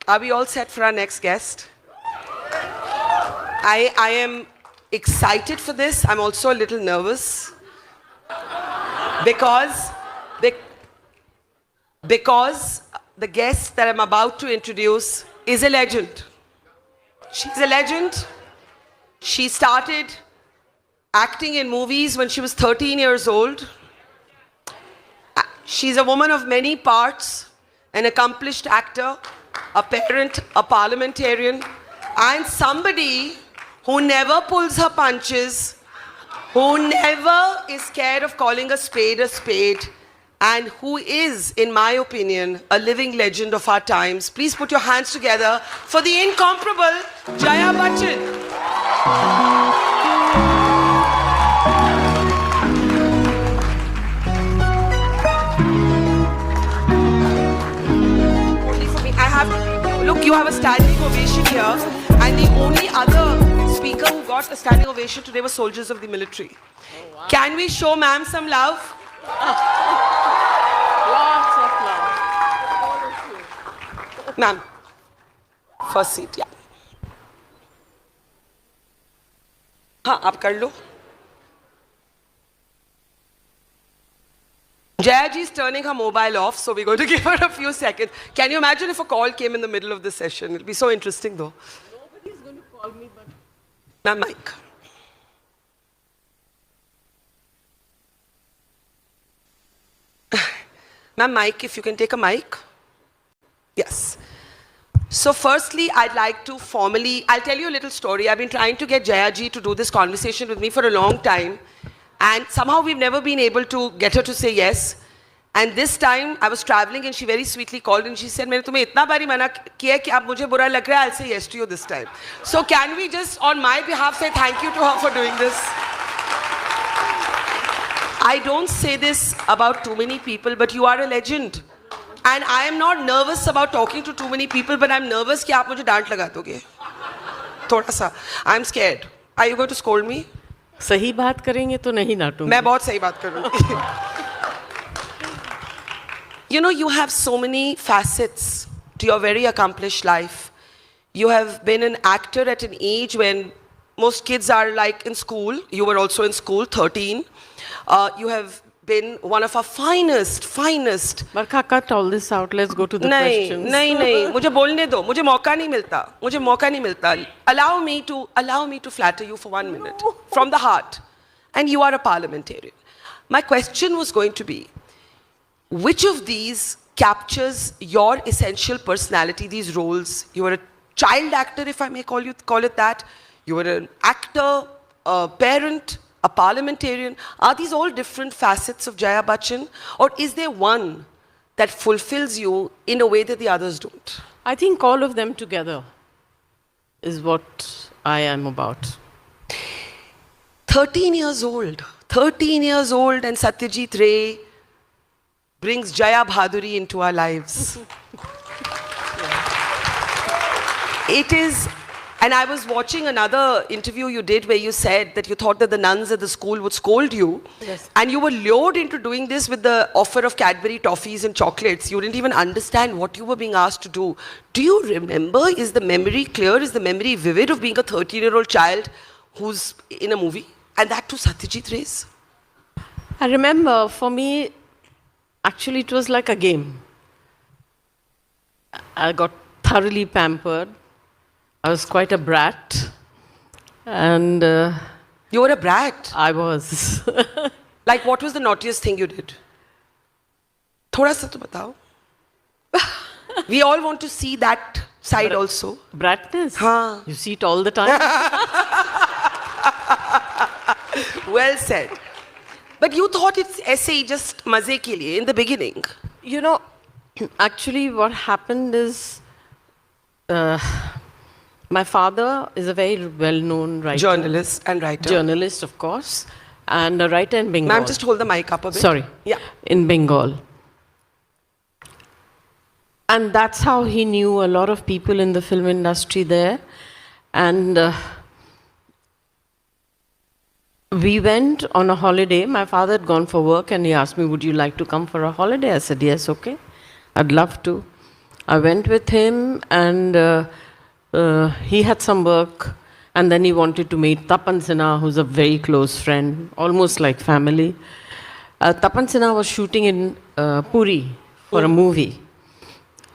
Are we all set for our next guest? I am excited for this. I'm also a little nervous because because the guest that I'm about to introduce is a legend. She's a legend. She started acting in movies when she was 13 years old. She's a woman of many parts, an accomplished actor, a parent, a parliamentarian, and somebody who never pulls her punches, who never is scared of calling a spade, and who is, in my opinion, a living legend of our times. Please put your hands together for the incomparable Jaya Bachchan. Look, you have a standing ovation here, and the only other speaker who got a standing ovation today was soldiers of the military. Oh, wow. Can we show ma'am some love? Lots of love. Ma'am, first seat, yeah. हाँ, आप कर लो. Jaya ji is turning her mobile off, so we're going to give her a few seconds. Can you imagine if a call came in the middle of the session? It'll be so interesting, though. Nobody's going to call me, but... Ma'am, mic. Ma'am, mic, if you can take a mic. Yes. So firstly, I'd like to formally, I'll tell you a little story. I've been trying to get Jaya ji to do this conversation with me for a long time. And somehow we've never been able to get her to say yes. And this time I was traveling and she very sweetly called and she said, मैंने तुम्हें इतना बारी मना किया कि अब मुझे बुरा लग रहा है, I'll say yes to you this time. So can we just on my behalf say thank you to her for doing this? I don't say this about too many people, but you are a legend. And I am not nervous about talking to too many people, but I'm nervous कि आप मुझे डांट लगा दोगे. थोड़ा सा. I'm scared. Are you going to scold me? सही बात करेंगे तो नहीं डांटूंगी. मैं बहुत सही बात करूंगी. You know, you have so many facets to your very accomplished life. You have been an actor at an age when most kids are like in school. You were also in school, 13. You have been one of our finest. Barkha, cut all this out. Let's go to the questions. नहीं. मुझे बोलने दो. मुझे मौका नहीं मिलता. Allow me to flatter you for 1 minute from the heart. And you are a parliamentarian. My question was going to be, which of these captures your essential personality, these roles? You were a child actor, if I may call it that. You were an actor, a parent, a parliamentarian. Are these all different facets of Jaya Bachchan? Or is there one that fulfills you in a way that the others don't? I think all of them together is what I am about. 13 years old, and Satyajit Ray brings Jaya Bhaduri into our lives. It is, and I was watching another interview you did where you said that you thought that the nuns at the school would scold you. Yes. And you were lured into doing this with the offer of Cadbury toffees and chocolates. You didn't even understand what you were being asked to do. Do you remember, is the memory clear, is the memory vivid of being a 13-year-old child who's in a movie? And that too Satyajit Ray's? I remember, for me, actually it was like a game. I got thoroughly pampered. I was quite a brat. And you were a brat? I was. Like, what was the naughtiest thing you did? Thoda sa to batao. We all want to see that side also. Bratness? Haan. You see it all the time. Well said. But you thought it's essay just maze ke liye in the beginning. You know, actually what happened is, my father is a very well-known writer. Journalist and writer. Journalist, of course. And a writer in Bengal. Ma'am, just hold the mic up a bit. Sorry. Yeah. In Bengal. And that's how he knew a lot of people in the film industry there. And we went on a holiday. My father had gone for work and he asked me, would you like to come for a holiday? I said, yes, okay. I'd love to. I went with him, and he had some work, and then he wanted to meet Tapan Sinha, who's a very close friend, almost like family. Tapan Sinha was shooting in Puri for a movie.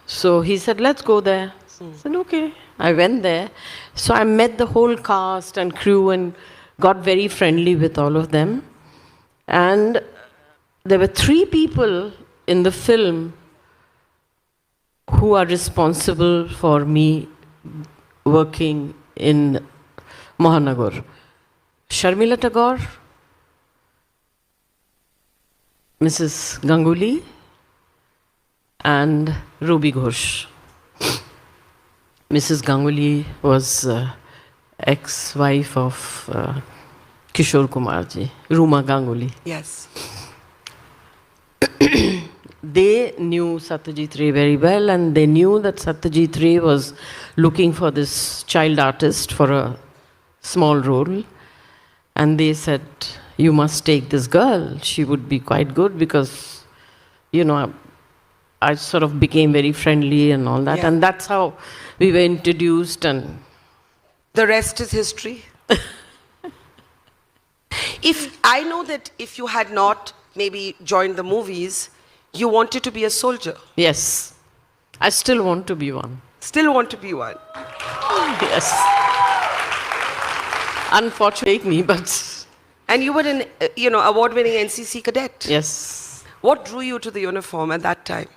So he said, let's go there. I said, okay. I went there. So I met the whole cast and crew and got very friendly with all of them. And there were 3 people in the film who are responsible for me working in Mahanagar. Sharmila Tagore, Mrs. Ganguly, and Ruby Ghosh. Mrs. Ganguly was ex-wife of Kishore Kumarji, Ruma Ganguly. Yes. They knew Satyajit Ray very well, and they knew that Satyajit Ray was looking for this child artist for a small role. And they said, you must take this girl. She would be quite good because, you know, I sort of became very friendly and all that. Yeah. And that's how we were introduced. And The rest is history. I know that if you had not maybe joined the movies, you wanted to be a soldier. yes, I still want to be one. Still want to be one. Yes. Unfortunately, me, but And you were an, award-winning NCC cadet. yes. What drew you to the uniform at that time?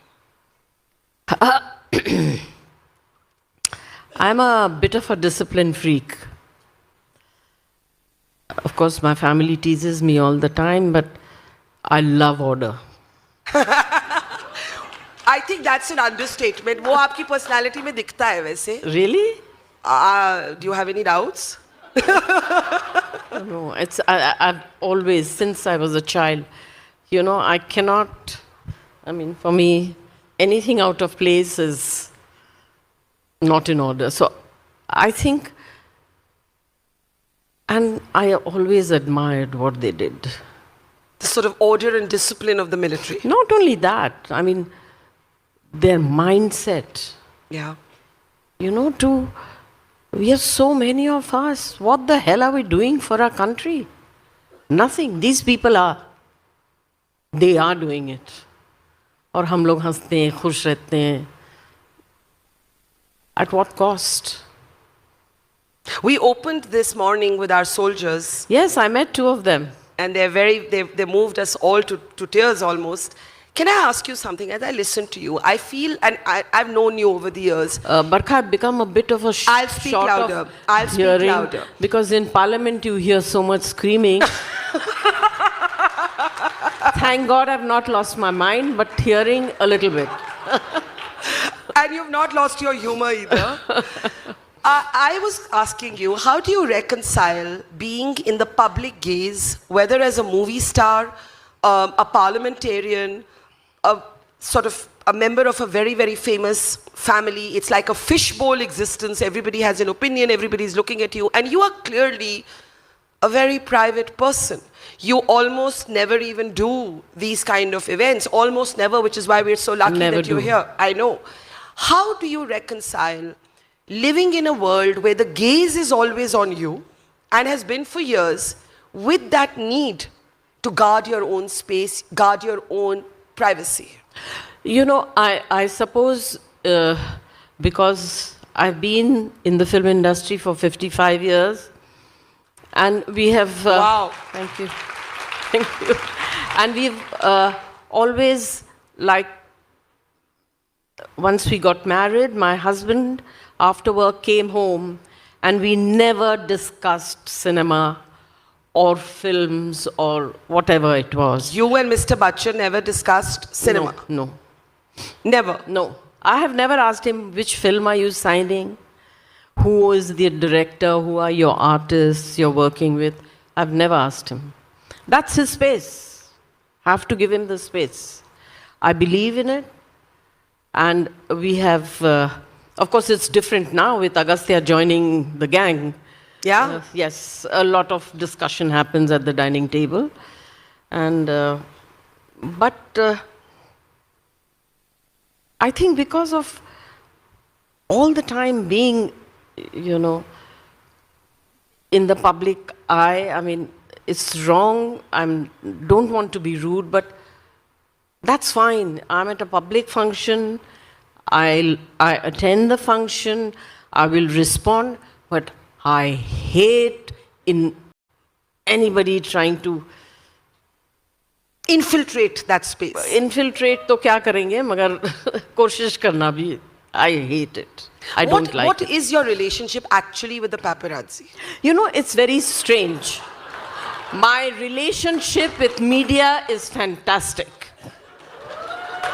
I'm a bit of a discipline freak. Of course, my family teases me all the time, but I love order. I think that's an understatement. वो आपकी personality में दिखता है वैसे. Really? Do you have any doubts? No, I've always, since I was a child, I cannot, for me, anything out of place is not in order. So I think, and I always admired what they did. The sort of order and discipline of the military. Not only that, their mindset, Yeah. we have so many of us. What the hell are we doing for our country? Nothing. These people they are doing it. और हम लोग हंसते हैं, खुश रहते हैं. At what cost? We opened this morning with our soldiers, Yes, I met 2 of them. and they moved us all to tears almost. Can I ask you something? As I listen to you, I feel, and I've known you over the years. Barkha, I've become a bit of a I'll speak short louder. of I'll speak hearing, louder. because in Parliament you hear so much screaming. Thank God I've not lost my mind, but hearing a little bit. And you've not lost your humor either. I was asking you, how do you reconcile being in the public gaze, whether as a movie star, a parliamentarian, a member of a very, very famous family? It's like a fishbowl existence. Everybody has an opinion, everybody's looking at you, and you are clearly a very private person. You almost never even do these kind of events, almost never, which is why we're so lucky Never that you're do. here. I know. How do you reconcile living in a world where the gaze is always on you and has been for years, with that need to guard your own space, guard your own privacy? I suppose because I've been in the film industry for 55 years, and we have... Wow. Thank you. Thank you. And we've always, once we got married, my husband, after work, came home, and we never discussed cinema or films or whatever it was. You and Mr. Bachchan never discussed cinema? No. Never? No. I have never asked him, which film are you signing? Who is the director? Who are your artists you're working with? I've never asked him. That's his space. I have to give him the space. I believe in it. And we have, of course, it's different now with Agastya joining the gang. Yeah? Yes, a lot of discussion happens at the dining table. And, but I think because of all the time being, you know, in the public eye. I mean, it's wrong. Don't want to be rude, but that's fine. I'm at a public function. I attend the function. I will respond, but I hate in anybody trying to infiltrate that space. infiltrate. तो क्या करेंगे? मगर कोशिश करना भी. I hate it. I don't like What it. is your relationship actually with the paparazzi? You know, it's very strange. My relationship with media is fantastic.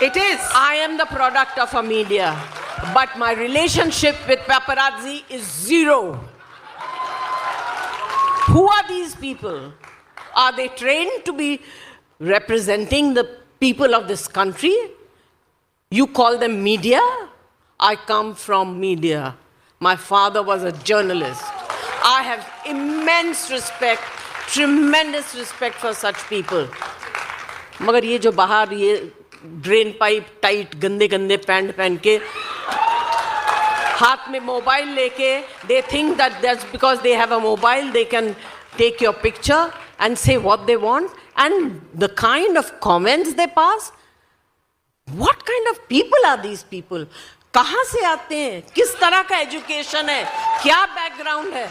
It is. I am the product of a media, but my relationship with paparazzi is zero. Who are these people? Are they trained to be representing the people of this country? You call them media? I come from media. My father was a journalist. I have immense respect, tremendous respect for such people. मगर ये जो बाहर ये drain pipe tight गंदे गंदे pant पहन के हाथ में मोबाइल लेके, they think that that's because they have a mobile they can take your picture and say what they want, and the kind of comments they pass. What kind of people are these people? कहाँ से आते हैं? किस तरह का education है? क्या background है?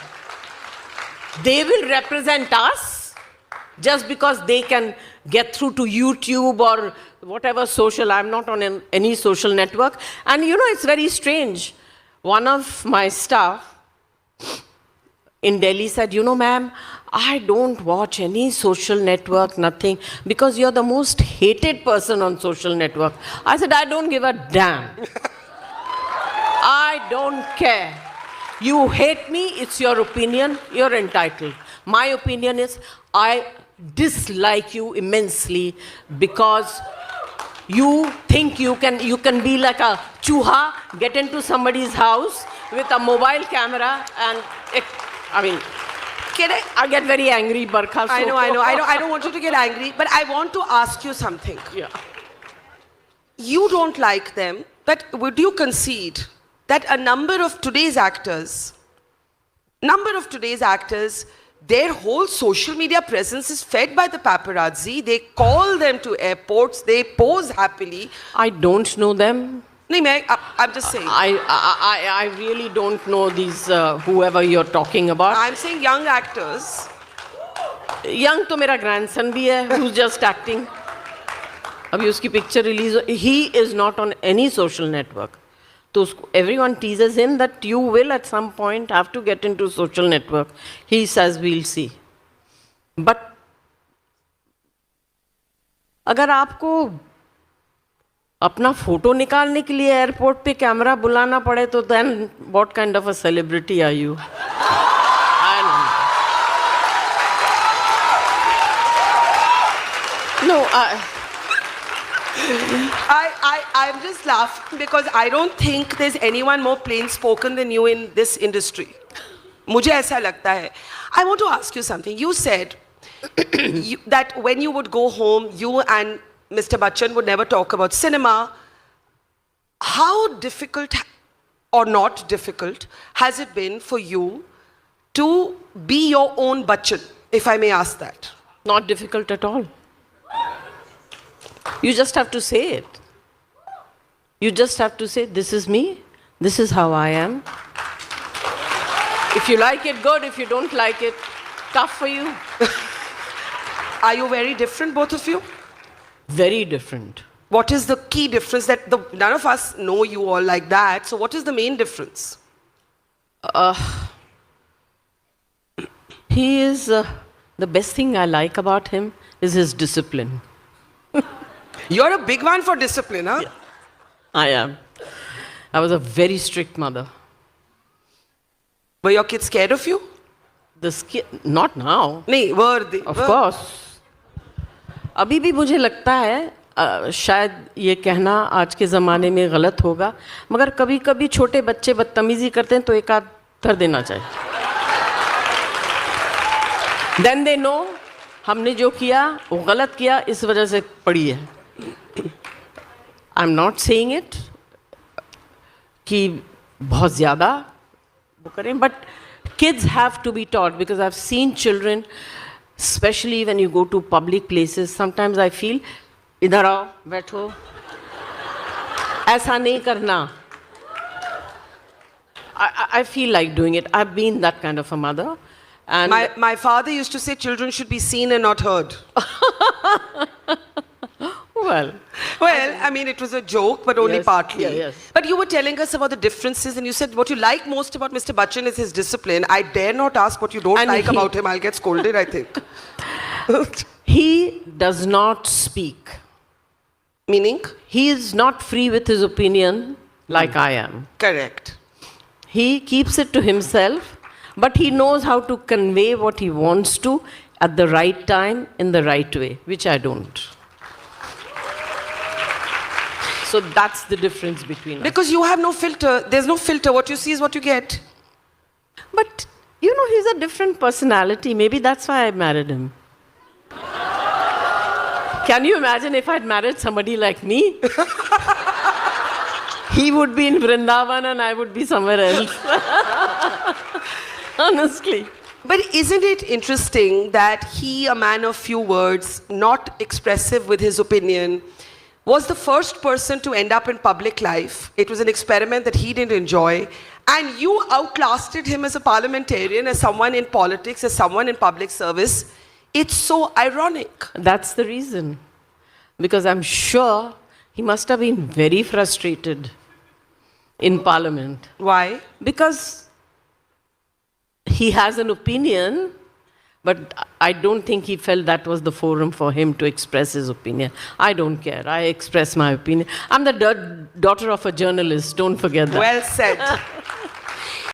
They will represent us just because they can get through to YouTube or whatever social. I'm not on any social network. And you know, it's very strange. One of my staff in Delhi said, you know, ma'am, I don't watch any social network, nothing, because you're the most hated person on social network. I said, I don't give a damn. I don't care. You hate me, it's your opinion, you're entitled. My opinion is I dislike you immensely because you think you can be like a chuha, get into somebody's house with a mobile camera and I mean, I get very angry, Barkha. So. I know. I don't want you to get angry, but I want to ask you something. Yeah. You don't like them, but would you concede that a number of today's actors, their whole social media presence is fed by the paparazzi. They call them to airports. They pose happily. I don't know them. No, I'm just saying. I really don't know these whoever you're talking about. I'm saying young actors. Young तो मेरा grandson भी है, who's just acting. अभी उसकी picture release. He is not on any social network. So everyone teases him that you will at some point have to get into social network. He says we'll see. But अगर आपको अपना photo निकालने के लिए airport पे camera बुलाना पड़े तो then what kind of a celebrity are you? I don't know. No, I'm just laughing because I don't think there's anyone more plain spoken than you in this industry. मुझे ऐसा लगता है. I want to ask you something. You said that when you would go home, you and Mr. Bachchan would never talk about cinema. How difficult or not difficult has it been for you to be your own Bachchan, if I may ask that? not difficult at all. You just have to say it. You just have to say, this is me, this is how I am. If you like it, good. If you don't like it, tough for you. Are you very different, both of you? Very different. What is the key difference that none of us know you all like that? So what is the main difference? He is, the best thing I like about him is his discipline. You're a big one for discipline, huh? Yeah. I am. I was a very strict mother. Were your kids scared of you? Not now. नहीं, were they? Of course. अभी भी मुझे लगता है शायद ये कहना आज के ज़माने में गलत होगा, मगर कभी-कभी छोटे बच्चे बदतमीजी करते हैं तो एक आध कर देना चाहिए. Then they know हमने जो किया वो गलत किया, इस वजह से पड़ी है. I'm not saying it कि बहुत ज़्यादा वो करें, but kids have to be taught because I've seen children, especially when you go to public places, sometimes I feel, इधर आओ, बैठो, ऐसा नहीं करना. I feel like doing it. I've been that kind of a mother. And My father used to say children should be seen and not heard. well, I mean, it was a joke, but only Yes, partly. yeah, yes. But you were telling us about the differences, and you said what you like most about Mr. Bachchan is his discipline. I dare not ask what you don't And like he- about him. I'll get scolded, I think. he does not speak. Meaning? He is not free with his opinion like I am. Correct. He keeps it to himself, but he knows how to convey what he wants to at the right time in the right way, which I don't. So that's the difference between us. Because you have no filter. There's no filter. What you see is what you get. But, you know, he's a different personality. Maybe that's why I married him. Can you imagine if I'd married somebody like me? He would be in Vrindavan and I would be somewhere else. Honestly. But isn't it interesting that he, a man of few words, not expressive with his opinion, was the first person to end up in public life? It was an experiment that he didn't enjoy. And you outlasted him as a parliamentarian, as someone in politics, as someone in public service. It's so ironic. That's the reason. Because I'm sure he must have been very frustrated in Parliament. Why? Because he has an opinion, but I don't think he felt that was the forum for him to express his opinion. I don't care. I express my opinion. I'm the daughter of a journalist. Don't forget that. Well said.